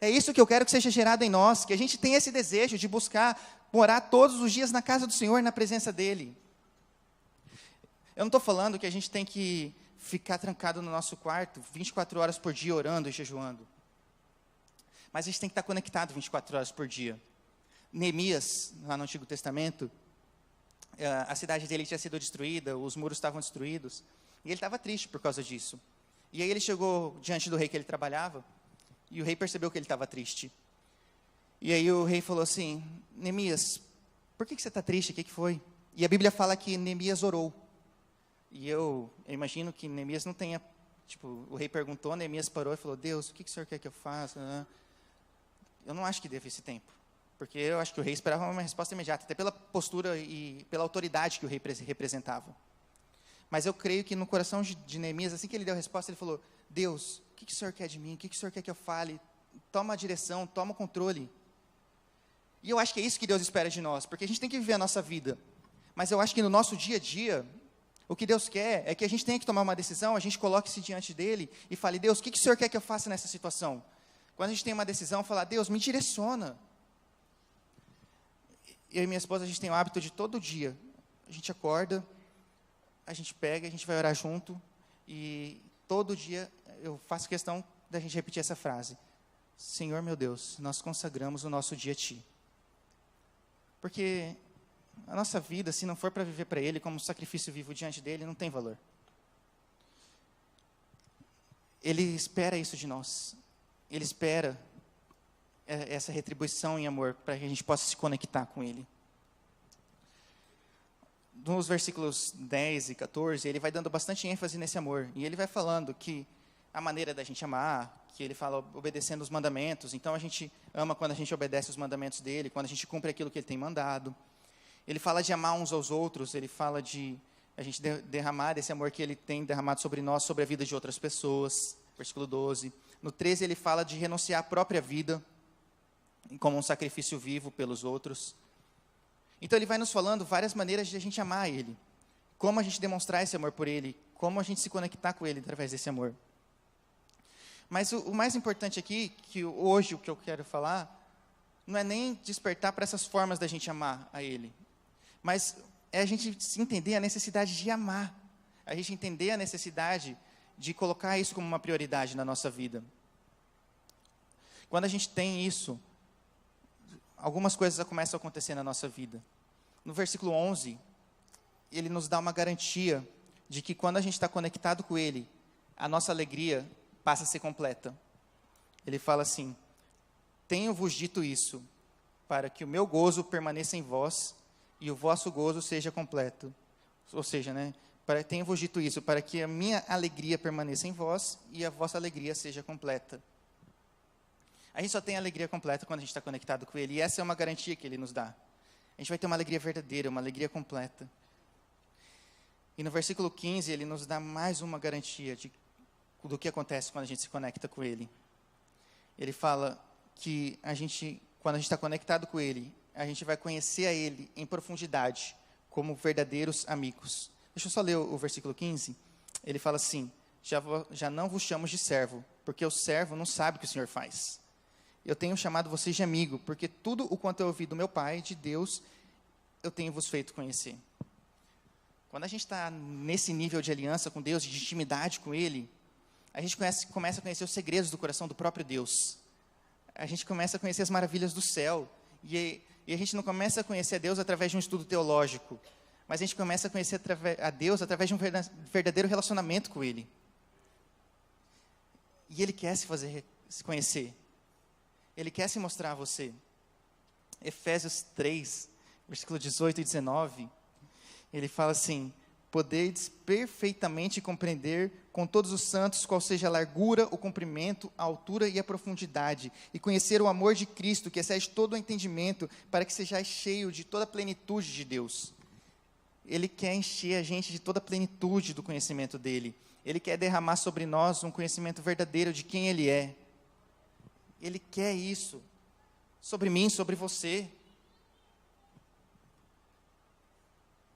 É isso que eu quero que seja gerado em nós, que a gente tenha esse desejo de buscar morar todos os dias na casa do Senhor, na presença dEle. Eu não estou falando que a gente tem que ficar trancado no nosso quarto 24 horas por dia orando e jejuando. Mas a gente tem que estar conectado 24 horas por dia. Neemias, lá no Antigo Testamento, a cidade dele tinha sido destruída, os muros estavam destruídos, e ele estava triste por causa disso. E aí ele chegou diante do rei que ele trabalhava, e o rei percebeu que ele estava triste. E aí o rei falou assim, Neemias, por que você está triste? O que foi? E a Bíblia fala que Neemias orou. E eu imagino que Neemias não tenha, o rei perguntou, Neemias parou e falou, Deus, o que o Senhor quer que eu faça? Eu não acho que deve esse tempo. Porque eu acho que o rei esperava uma resposta imediata, até pela postura e pela autoridade que o rei representava. Mas eu creio que no coração de Neemias, assim que ele deu a resposta, ele falou, Deus, o que o Senhor quer de mim? O que o Senhor quer que eu fale? Toma a direção, toma o controle. E eu acho que é isso que Deus espera de nós, porque a gente tem que viver a nossa vida. Mas eu acho que no nosso dia a dia, o que Deus quer é que a gente tenha que tomar uma decisão, a gente coloque-se diante dele e fale, Deus, o que o Senhor quer que eu faça nessa situação? Quando a gente tem uma decisão, falar, Deus, me direciona. Eu e minha esposa, a gente tem o hábito de todo dia, a gente acorda, a gente pega, a gente vai orar junto, e todo dia eu faço questão da gente repetir essa frase, Senhor meu Deus, nós consagramos o nosso dia a Ti. Porque a nossa vida, se não for para viver para Ele, como um sacrifício vivo diante dEle, não tem valor. Ele espera isso de nós, Ele espera essa retribuição em amor, para que a gente possa se conectar com Ele. Nos versículos 10 e 14, ele vai dando bastante ênfase nesse amor, e ele vai falando que a maneira da gente amar, que ele fala obedecendo os mandamentos, então a gente ama quando a gente obedece os mandamentos dele, quando a gente cumpre aquilo que ele tem mandado. Ele fala de amar uns aos outros, ele fala de a gente derramar desse amor que ele tem derramado sobre nós, sobre a vida de outras pessoas, versículo 12. No 13 ele fala de renunciar à própria vida, como um sacrifício vivo pelos outros. Então ele vai nos falando várias maneiras de a gente amar Ele, como a gente demonstrar esse amor por Ele, como a gente se conectar com Ele através desse amor. Mas o mais importante aqui, que hoje o que eu quero falar, não é nem despertar para essas formas da gente amar a Ele, mas é a gente se entender a necessidade de amar, a gente entender a necessidade de colocar isso como uma prioridade na nossa vida. Quando a gente tem isso, algumas coisas começam a acontecer na nossa vida. No versículo 11, ele nos dá uma garantia de que quando a gente está conectado com Ele, a nossa alegria passa a ser completa. Ele fala assim, tenho-vos dito isso, para que o meu gozo permaneça em vós e o vosso gozo seja completo. Ou seja, né, tenho-vos dito isso, para que a minha alegria permaneça em vós e a vossa alegria seja completa. A gente só tem alegria completa quando a gente está conectado com Ele, e essa é uma garantia que Ele nos dá. A gente vai ter uma alegria verdadeira, uma alegria completa. E no versículo 15, Ele nos dá mais uma garantia do que acontece quando a gente se conecta com Ele. Ele fala que quando a gente está conectado com Ele, a gente vai conhecer a Ele em profundidade, como verdadeiros amigos. Deixa eu só ler o versículo 15. Ele fala assim: já não vos chamo de servo, porque o servo não sabe o que o Senhor faz. Eu tenho chamado vocês de amigo, porque tudo o quanto eu ouvi do meu Pai, de Deus, eu tenho vos feito conhecer. Quando a gente está nesse nível de aliança com Deus, de intimidade com Ele, a gente começa a conhecer os segredos do coração do próprio Deus. A gente começa a conhecer as maravilhas do céu. E a gente não começa a conhecer a Deus através de um estudo teológico, mas a gente começa a conhecer a Deus através de um verdadeiro relacionamento com Ele. E Ele quer se conhecer. Ele quer se mostrar a você. Efésios 3, versículo 18 e 19, ele fala assim: podeis perfeitamente compreender com todos os santos qual seja a largura, o comprimento, a altura e a profundidade, e conhecer o amor de Cristo, que excede todo o entendimento, para que sejais cheio de toda a plenitude de Deus. Ele quer encher a gente de toda a plenitude do conhecimento dele. Ele quer derramar sobre nós um conhecimento verdadeiro de quem Ele é. Ele quer isso sobre mim, sobre você.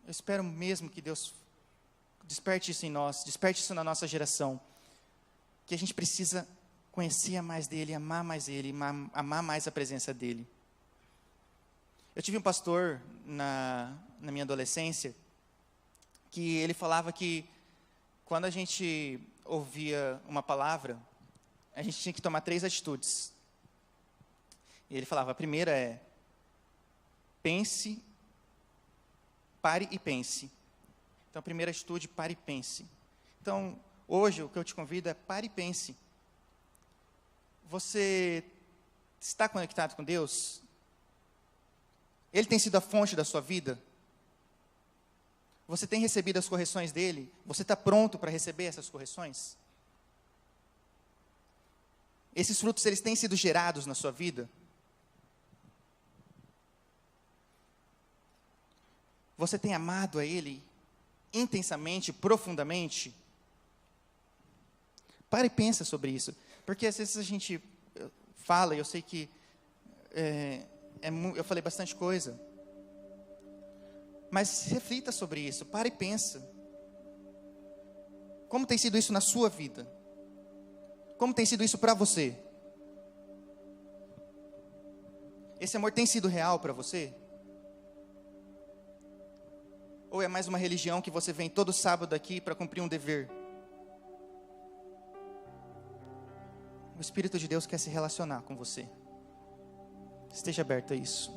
Eu espero mesmo que Deus desperte isso em nós, desperte isso na nossa geração, que a gente precisa conhecer mais dEle, amar mais Ele, amar mais a presença dEle. Eu tive um pastor na minha adolescência, que ele falava que quando a gente ouvia uma palavra, a gente tinha que tomar 3 atitudes. E ele falava: a primeira é: pense, pare e pense. Então, a primeira atitude, pare e pense. Então, hoje, o que eu te convido é: pare e pense. Você está conectado com Deus? Ele tem sido a fonte da sua vida? Você tem recebido as correções dele? Você está pronto para receber essas correções? Esses frutos, eles têm sido gerados na sua vida? Você tem amado a Ele intensamente, profundamente? Pare e pensa sobre isso. Porque às vezes a gente fala, e eu sei que eu falei bastante coisa. Mas reflita sobre isso, pare e pensa. Como tem sido isso na sua vida? Como tem sido isso para você? Esse amor tem sido real para você? Ou é mais uma religião que você vem todo sábado aqui para cumprir um dever? O Espírito de Deus quer se relacionar com você. Esteja aberto a isso.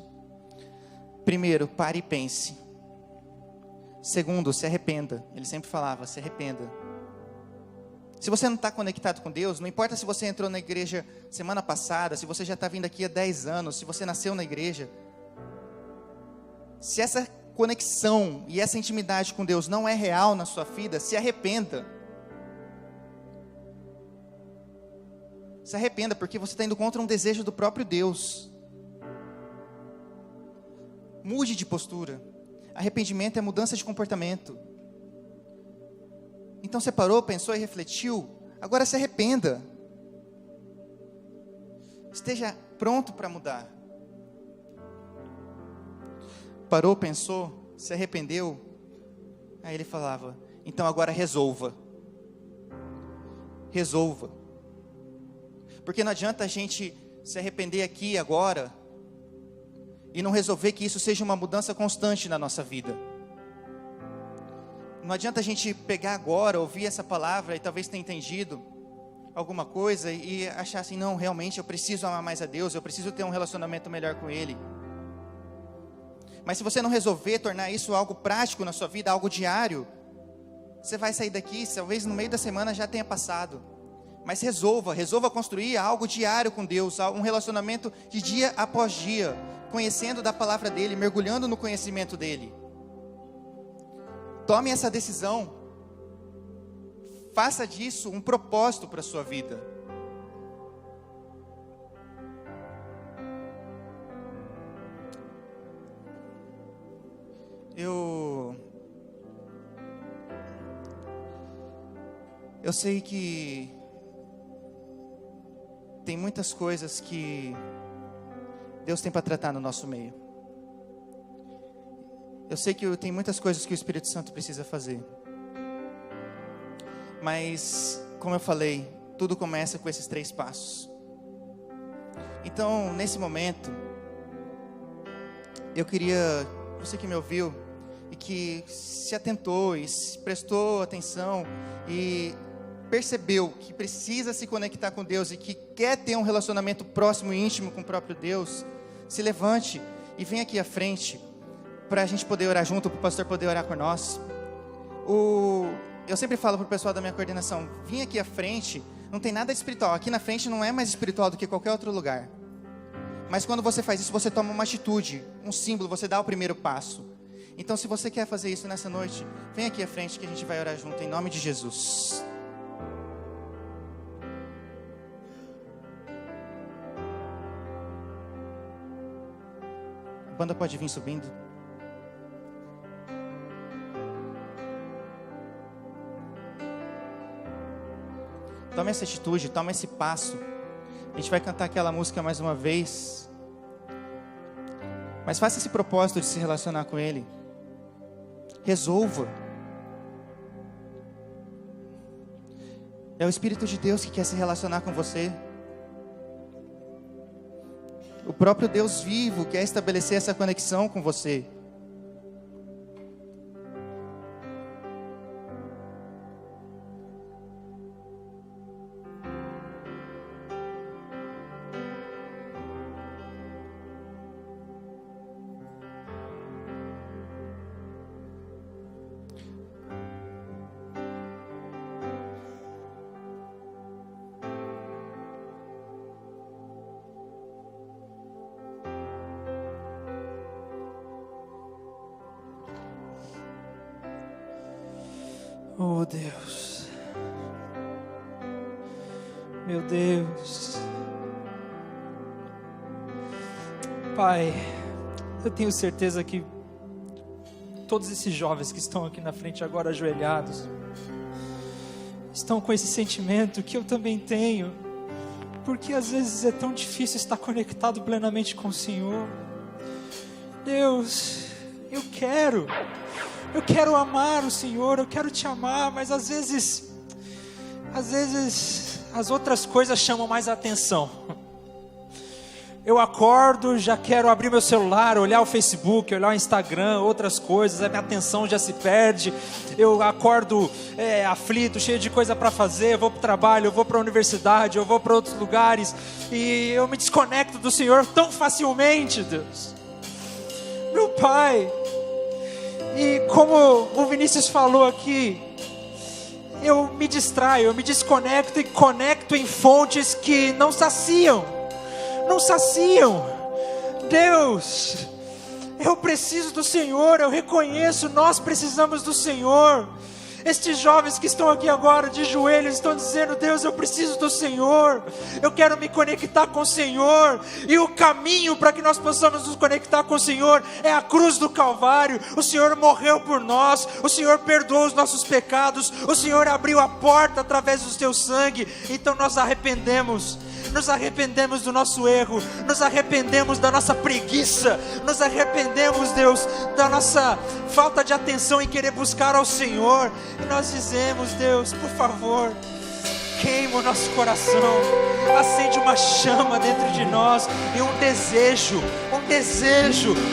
Primeiro, pare e pense. Segundo, se arrependa. Ele sempre falava: se arrependa. Se você não está conectado com Deus, não importa se você entrou na igreja semana passada, se você já está vindo aqui há 10 anos, se você nasceu na igreja. Se essa conexão e essa intimidade com Deus não é real na sua vida, se arrependa. Se arrependa, porque você está indo contra um desejo do próprio Deus. Mude de postura. Arrependimento é mudança de comportamento. Então você parou, pensou e refletiu. Agora se arrependa. Esteja pronto para mudar. Parou, pensou, se arrependeu. Aí ele falava: então agora resolva. Resolva. Porque não adianta a gente se arrepender aqui agora e não resolver que isso seja uma mudança constante na nossa vida. Não adianta a gente pegar agora, ouvir essa palavra e talvez tenha entendido alguma coisa e achar assim: não, realmente eu preciso amar mais a Deus, eu preciso ter um relacionamento melhor com Ele. Mas se você não resolver tornar isso algo prático na sua vida, algo diário, você vai sair daqui, talvez no meio da semana já tenha passado. Mas resolva construir algo diário com Deus, um relacionamento de dia após dia, conhecendo da palavra dEle, mergulhando no conhecimento dEle. Tome essa decisão, faça disso um propósito para a sua vida. Eu sei que tem muitas coisas que Deus tem para tratar no nosso meio. Eu sei que tem muitas coisas que o Espírito Santo precisa fazer. Mas, como eu falei, tudo começa com esses 3 passos. Então, nesse momento, eu queria, você que me ouviu, e que se atentou, e se prestou atenção, e percebeu que precisa se conectar com Deus, e que quer ter um relacionamento próximo e íntimo com o próprio Deus, se levante e venha aqui à frente, para a gente poder orar junto, para o pastor poder orar por nós. Eu sempre falo para o pessoal da minha coordenação, vim aqui à frente, não tem nada de espiritual, aqui na frente não é mais espiritual do que qualquer outro lugar. Mas quando você faz isso, você toma uma atitude, um símbolo, você dá o primeiro passo. Então, se você quer fazer isso nessa noite, vem aqui à frente que a gente vai orar junto, em nome de Jesus. A banda pode vir subindo. Tome essa atitude, tome esse passo. A gente vai cantar aquela música mais uma vez. Mas faça esse propósito de se relacionar com Ele. Resolva. É o Espírito de Deus que quer se relacionar com você. O próprio Deus vivo quer estabelecer essa conexão com você. Oh Deus, meu Deus, Pai, eu tenho certeza que todos esses jovens que estão aqui na frente agora ajoelhados, estão com esse sentimento que eu também tenho, porque às vezes é tão difícil estar conectado plenamente com o Senhor. Deus, eu quero amar o Senhor, eu quero te amar, mas às vezes as outras coisas chamam mais a atenção. Eu acordo, já quero abrir meu celular, olhar o Facebook, olhar o Instagram, outras coisas, a minha atenção já se perde. Eu acordo aflito, cheio de coisa para fazer, eu vou para o trabalho, eu vou para a universidade, eu vou para outros lugares, e eu me desconecto do Senhor tão facilmente, Deus. Meu Pai, e como o Vinícius falou aqui, eu me distraio, eu me desconecto e conecto em fontes que não saciam. Deus, eu preciso do Senhor, eu reconheço, nós precisamos do Senhor. Estes jovens que estão aqui agora de joelhos estão dizendo: Deus, eu preciso do Senhor, eu quero me conectar com o Senhor, e o caminho para que nós possamos nos conectar com o Senhor é a cruz do Calvário. O Senhor morreu por nós, o Senhor perdoou os nossos pecados, o Senhor abriu a porta através do teu sangue. Então nós nos arrependemos do nosso erro, nos arrependemos da nossa preguiça, nos arrependemos, Deus, da nossa falta de atenção em querer buscar ao Senhor, e nós dizemos: Deus, por favor, queima o nosso coração, acende uma chama dentro de nós, e um desejo,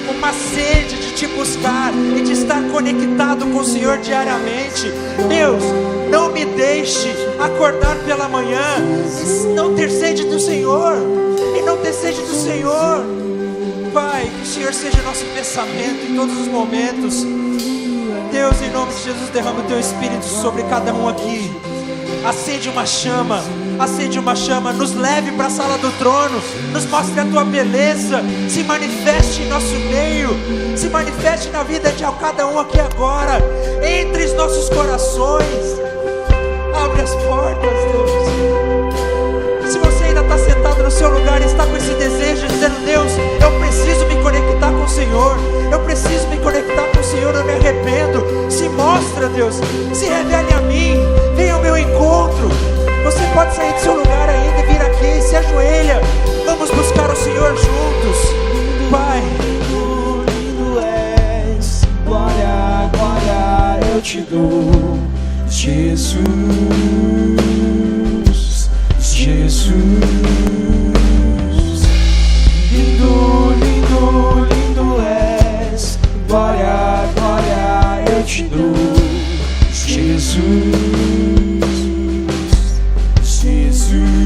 uma sede de te buscar e de estar conectado com o Senhor diariamente. Deus, não me deixe acordar pela manhã e não ter sede do Senhor, Pai, que o Senhor seja nosso pensamento em todos os momentos. Deus, em nome de Jesus, derrama o teu Espírito sobre cada um aqui. Acende uma chama, nos leve para a sala do trono, nos mostre a tua beleza, se manifeste em nosso meio, se manifeste na vida de cada um aqui agora, entre os nossos corações, abre as portas, Deus. Se você ainda está sentado no seu lugar e está com esse desejo, dizendo: Deus, eu preciso me conectar com o Senhor, eu preciso me conectar com o Senhor, eu me arrependo, se mostra, Deus, se revele a mim, venha ao meu encontro. Você pode sair do seu lugar ainda e vir aqui, se ajoelha, vamos buscar o Senhor juntos. Pai, lindo és, glória, glória eu te dou, Jesus, Jesus. Lindo, lindo, lindo és, glória, glória eu te dou, Jesus, Jesus.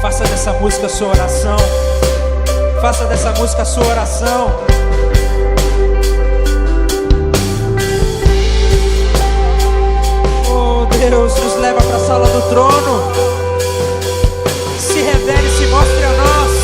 faça dessa música a sua oração, faça dessa música a sua oração. Oh Deus, nos leva para a sala do trono, se revele, se mostre a nós.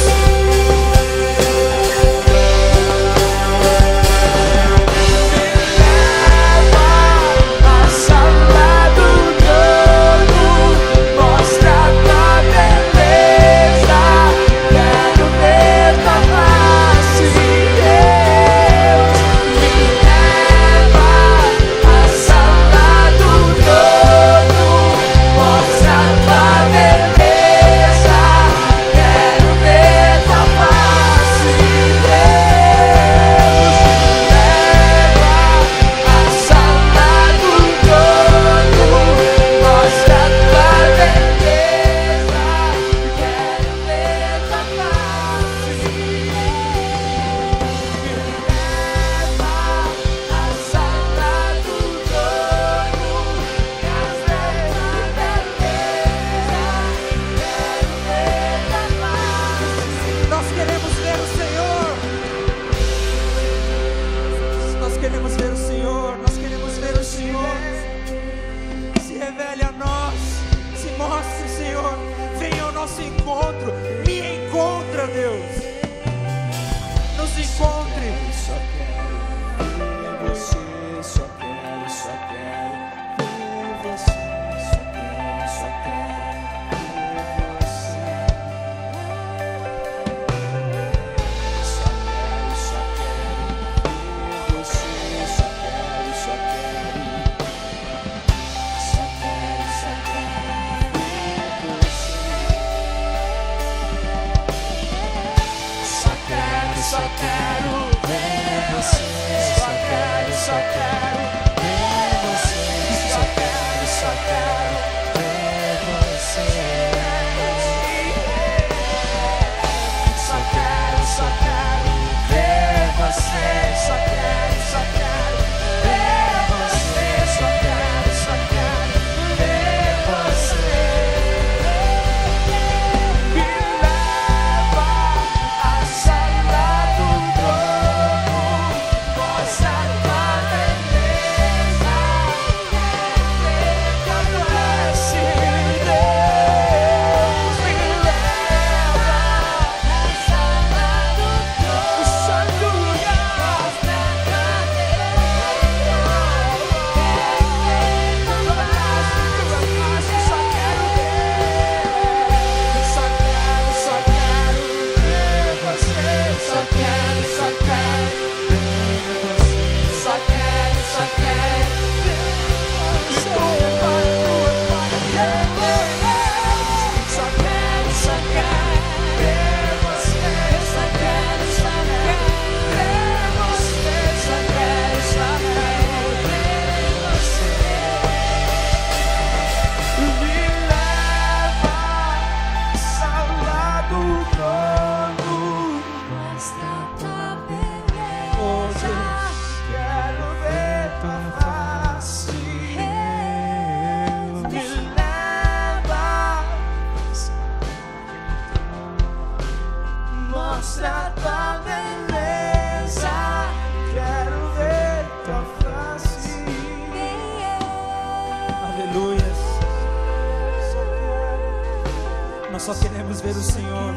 só queremos ver o Senhor.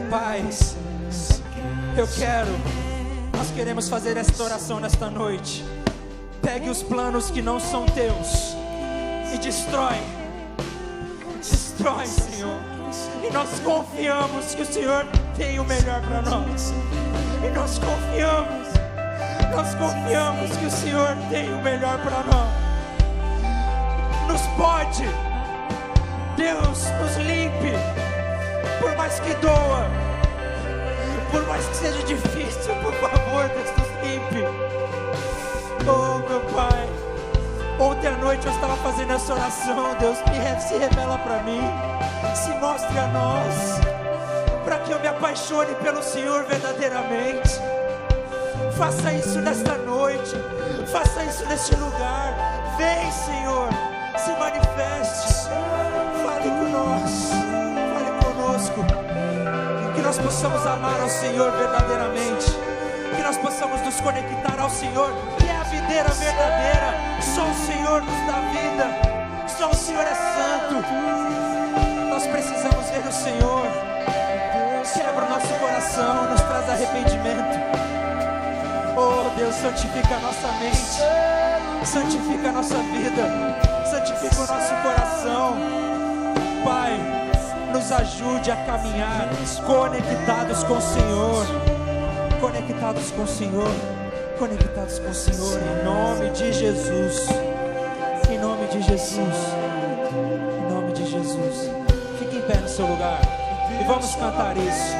Pai, nós queremos fazer esta oração nesta noite. Pegue os planos que não são teus e destrói, Senhor. E nós confiamos que o Senhor tem o melhor para nós. E nós confiamos que o Senhor tem o melhor para nós. Nos pode, Deus, nos limpe, por mais que doa, por mais que seja difícil, por favor, Deus, nos limpe. Oh, meu Pai, ontem à noite eu estava fazendo essa oração. Deus, se revela para mim, se mostre a nós, para que eu me apaixone pelo Senhor verdadeiramente. Faça isso nesta noite, faça isso neste lugar. Vem, Senhor, se manifeste, fale conosco, que nós possamos amar ao Senhor verdadeiramente, que nós possamos nos conectar ao Senhor, que é a videira verdadeira. Só o Senhor nos dá vida, só o Senhor é santo. Nós precisamos ver o Senhor. Quebra o nosso coração, nos traz arrependimento. Oh Deus, santifica a nossa mente, santifica a nossa vida, santifica o nosso coração. Pai, nos ajude a caminhar conectados com o Senhor, conectados com o Senhor, conectados com o Senhor, em nome de Jesus, em nome de Jesus, em nome de Jesus. Fique em pé no seu lugar e vamos cantar isso.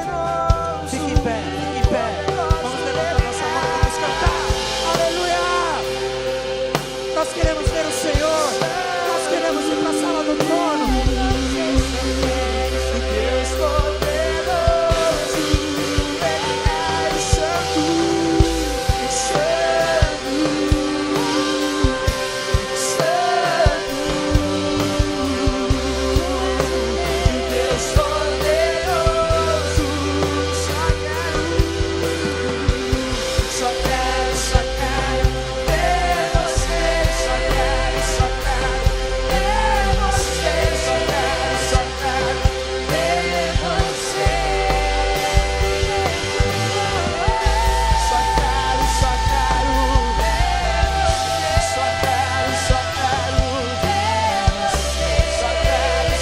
Fique em pé, fique em pé. Vamos levantar nossa mão, vamos cantar. Aleluia! Nós queremos ver o Senhor, nós queremos ir para a sala do trono. Deus poderoso, Ele é santo, santo, santo. Deus poderoso, só quero ver você, só quero ver você, só quero ver você.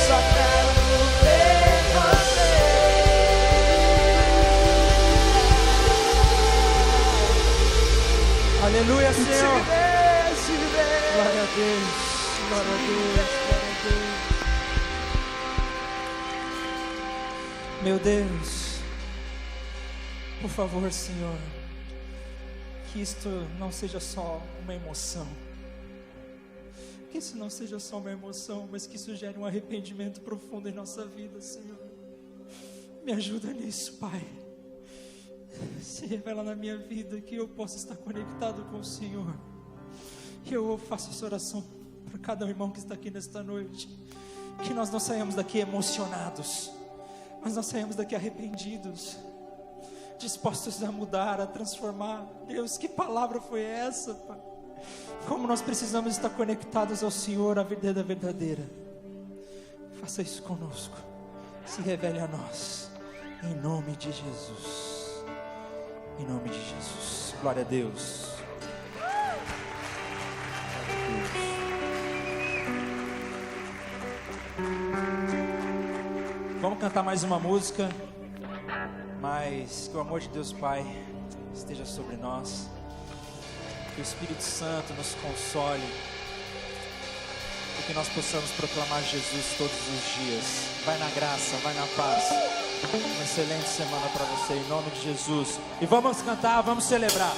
Só quero ver você. Aleluia, Senhor. Glória a Deus, glória a Deus, glória a Deus. Meu Deus, por favor, Senhor, que isto não seja só uma emoção, que isso não seja só uma emoção, mas que isso gere um arrependimento profundo em nossa vida, Senhor. Me ajuda nisso, Pai. Se revela na minha vida, que eu possa estar conectado com o Senhor. E eu faço essa oração para cada irmão que está aqui nesta noite, que nós não saímos daqui emocionados, mas nós saímos daqui arrependidos, dispostos a mudar, a transformar. Deus, que palavra foi essa, Pai? Como nós precisamos estar conectados ao Senhor, a verdade verdadeira. Faça isso conosco, se revele a nós, em nome de Jesus. Em nome de Jesus. Glória a Deus. Vamos cantar mais uma música, mas que o amor de Deus Pai esteja sobre nós, que o Espírito Santo nos console e que nós possamos proclamar Jesus todos os dias. Vai na graça, vai na paz. Uma excelente semana para você, em nome de Jesus. E vamos cantar, vamos celebrar.